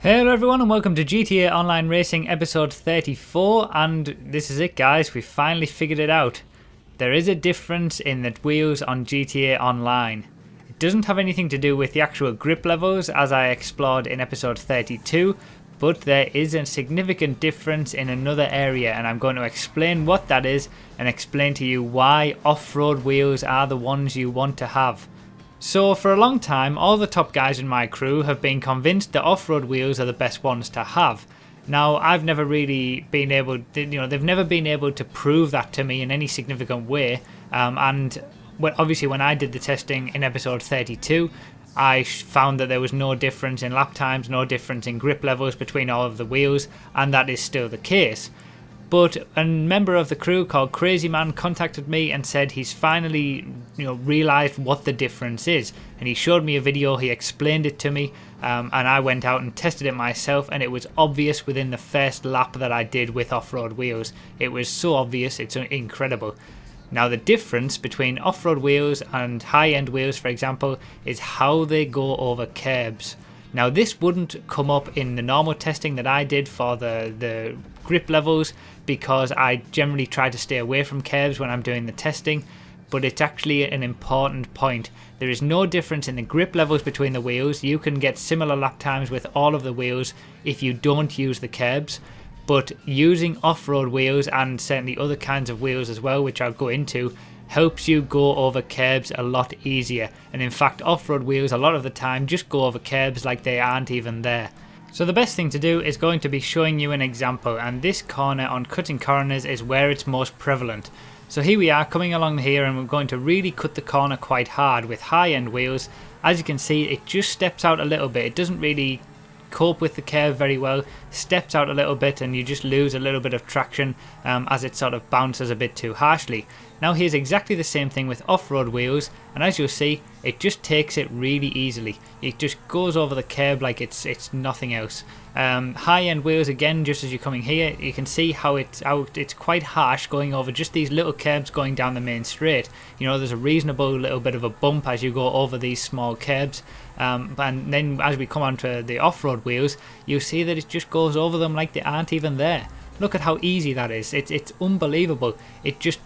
Hello everyone and welcome to GTA Online Racing episode 34, and this is it guys, we finally figured it out. There is a difference in the wheels on GTA Online. It doesn't have anything to do with the actual grip levels as I explored in episode 32, but there is a significant difference in another area, and I'm going to explain what that is and explain to you why off-road wheels are the ones you want to have. So for a long time, all the top guys in my crew have been convinced that off-road wheels are the best ones to have. Now, I've never really been able to, they've never been able to prove that to me in any significant way. Obviously when I did the testing in episode 32, I found that there was no difference in lap times, no difference in grip levels between all of the wheels, and that is still the case. But a member of the crew called Crazy Man contacted me and said he's finally, realised what the difference is. And he showed me a video, he explained it to me, and I went out and tested it myself, and it was obvious within the first lap that I did with off-road wheels. It was so obvious, it's incredible. Now the difference between off-road wheels and high-end wheels, for example, is how they go over curbs. Now this wouldn't come up in the normal testing that I did for the grip levels, because I generally try to stay away from curbs when I'm doing the testing, but it's actually an important point. There is no difference in the grip levels between the wheels. You can get similar lap times with all of the wheels if you don't use the curbs, but using off-road wheels, and certainly other kinds of wheels as well, which I'll go into, helps you go over curbs a lot easier. And in fact, off-road wheels a lot of the time just go over curbs like they aren't even there. So the best thing to do is going to be showing you an example, and this corner on cutting corners is where it's most prevalent. So here we are coming along here, and we're going to really cut the corner quite hard with high-end wheels. As you can see, it just steps out a little bit. It doesn't really cope with the curve very well, steps out a little bit, and you just lose a little bit of traction as it sort of bounces a bit too harshly. Now here's exactly the same thing with off-road wheels, and as you'll see, it just takes it really easily. It just goes over the curb like it's nothing else. High-end wheels, again, just as you're coming here, you can see how it's quite harsh going over just these little curbs going down the main straight. There's a reasonable little bit of a bump as you go over these small curbs, and then as we come onto the off-road wheels, you'll see that it just goes over them like they aren't even there. Look at how easy that is. It's unbelievable. It just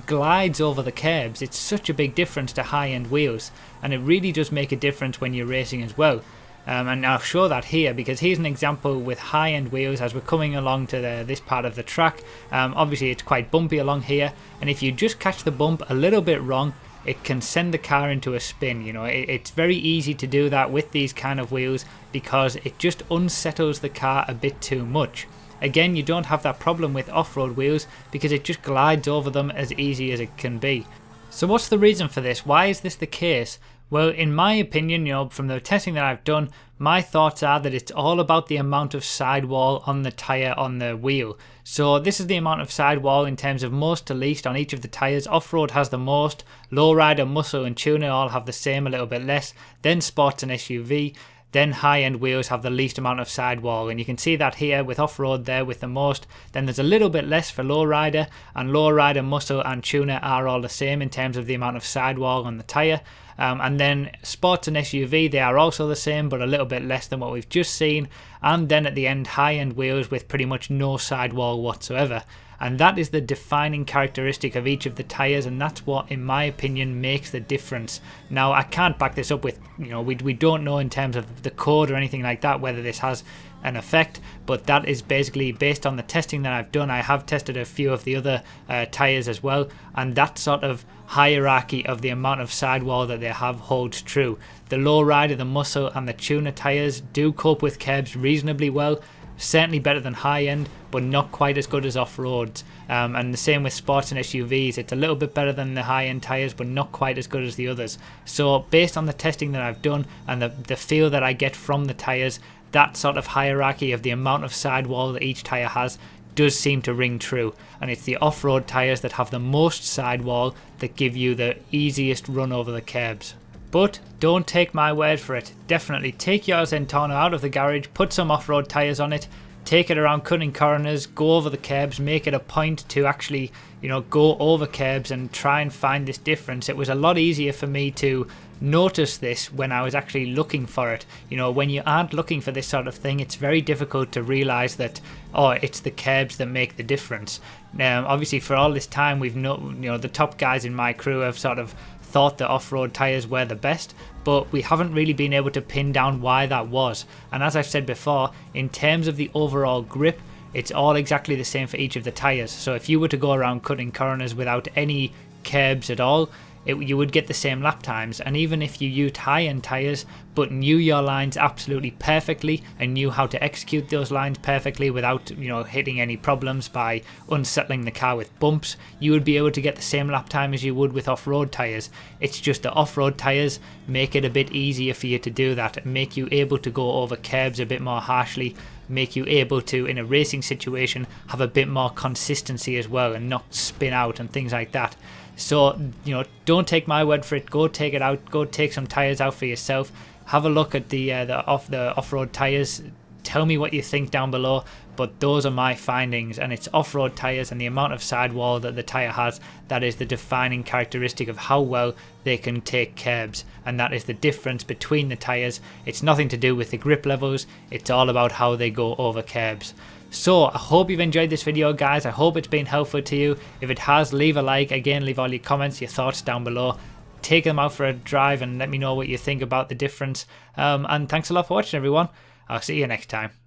glides over the curbs. It's such a big difference to high-end wheels, and it really does make a difference when you're racing as well. And I'll show that here, because here's an example with high-end wheels as we're coming along to this part of the track. Obviously it's quite bumpy along here, and if you just catch the bump a little bit wrong, it can send the car into a spin. It's very easy to do that with these kind of wheels, because it just unsettles the car a bit too much. Again, you don't have that problem with off-road wheels because it just glides over them as easy as it can be. So what's the reason for this? Why is this the case? Well, in my opinion, from the testing that I've done, my thoughts are that it's all about the amount of sidewall on the tyre on the wheel. So this is the amount of sidewall in terms of most to least on each of the tyres. Off-road has the most, lowrider, muscle and tuner all have the same, a little bit less, then sports and SUV. Then high-end wheels have the least amount of sidewall, and you can see that here with off-road there with the most. Then there's a little bit less for lowrider, and lowrider, muscle and tuner are all the same in terms of the amount of sidewall on the tyre. And then sports and SUV, they are also the same, but a little bit less than what we've just seen. And then at the end, high-end wheels with pretty much no sidewall whatsoever. And that is the defining characteristic of each of the tyres, and that's what, in my opinion, makes the difference. Now, I can't back this up with, we don't know in terms of the code or anything like that whether this has an effect, but that is basically based on the testing that I've done. I have tested a few of the other tyres as well, and that sort of hierarchy of the amount of sidewall that they have holds true. The lowrider, the muscle and the tuner tyres do cope with curbs reasonably well. Certainly better than high-end, but not quite as good as off-roads. And the same with sports and SUVs. It's a little bit better than the high-end tyres, but not quite as good as the others. So based on the testing that I've done and the feel that I get from the tyres, that sort of hierarchy of the amount of sidewall that each tyre has does seem to ring true. And it's the off-road tyres that have the most sidewall that give you the easiest run over the curbs. But don't take my word for it. Definitely take your Zentorno out of the garage, put some off-road tyres on it, take it around cutting corners, go over the curbs, make it a point to actually, you know, go over curbs and try and find this difference. It was a lot easier for me to notice this when I was actually looking for it. You know, when you aren't looking for this sort of thing, it's very difficult to realize that, oh, it's the curbs that make the difference. Obviously for all this time, we've the top guys in my crew have sort of thought that off-road tyres were the best, but we haven't really been able to pin down why that was. And as I've said before, in terms of the overall grip, it's all exactly the same for each of the tyres. So if you were to go around cutting corners without any curbs at all, you would get the same lap times. And even if you used high-end tyres but knew your lines absolutely perfectly and knew how to execute those lines perfectly without, you know, hitting any problems by unsettling the car with bumps, you would be able to get the same lap time as you would with off-road tyres. It's just the off-road tyres make it a bit easier for you to do that, make you able to go over curbs a bit more harshly, make you able to, in a racing situation, have a bit more consistency as well and not spin out and things like that. So, you know, don't take my word for it. Go take it out. Go take some tyres out for yourself. Have a look at the off-road tyres. Tell me what you think down below. But those are my findings, and it's off-road tyres and the amount of sidewall that the tyre has that is the defining characteristic of how well they can take curbs, and that is the difference between the tyres. It's nothing to do with the grip levels. It's all about how they go over curbs. So I hope you've enjoyed this video, guys. I hope it's been helpful to you. If it has, leave a like. Again, leave all your comments, your thoughts down below. Take them out for a drive and let me know what you think about the difference. And thanks a lot for watching, everyone. I'll see you next time.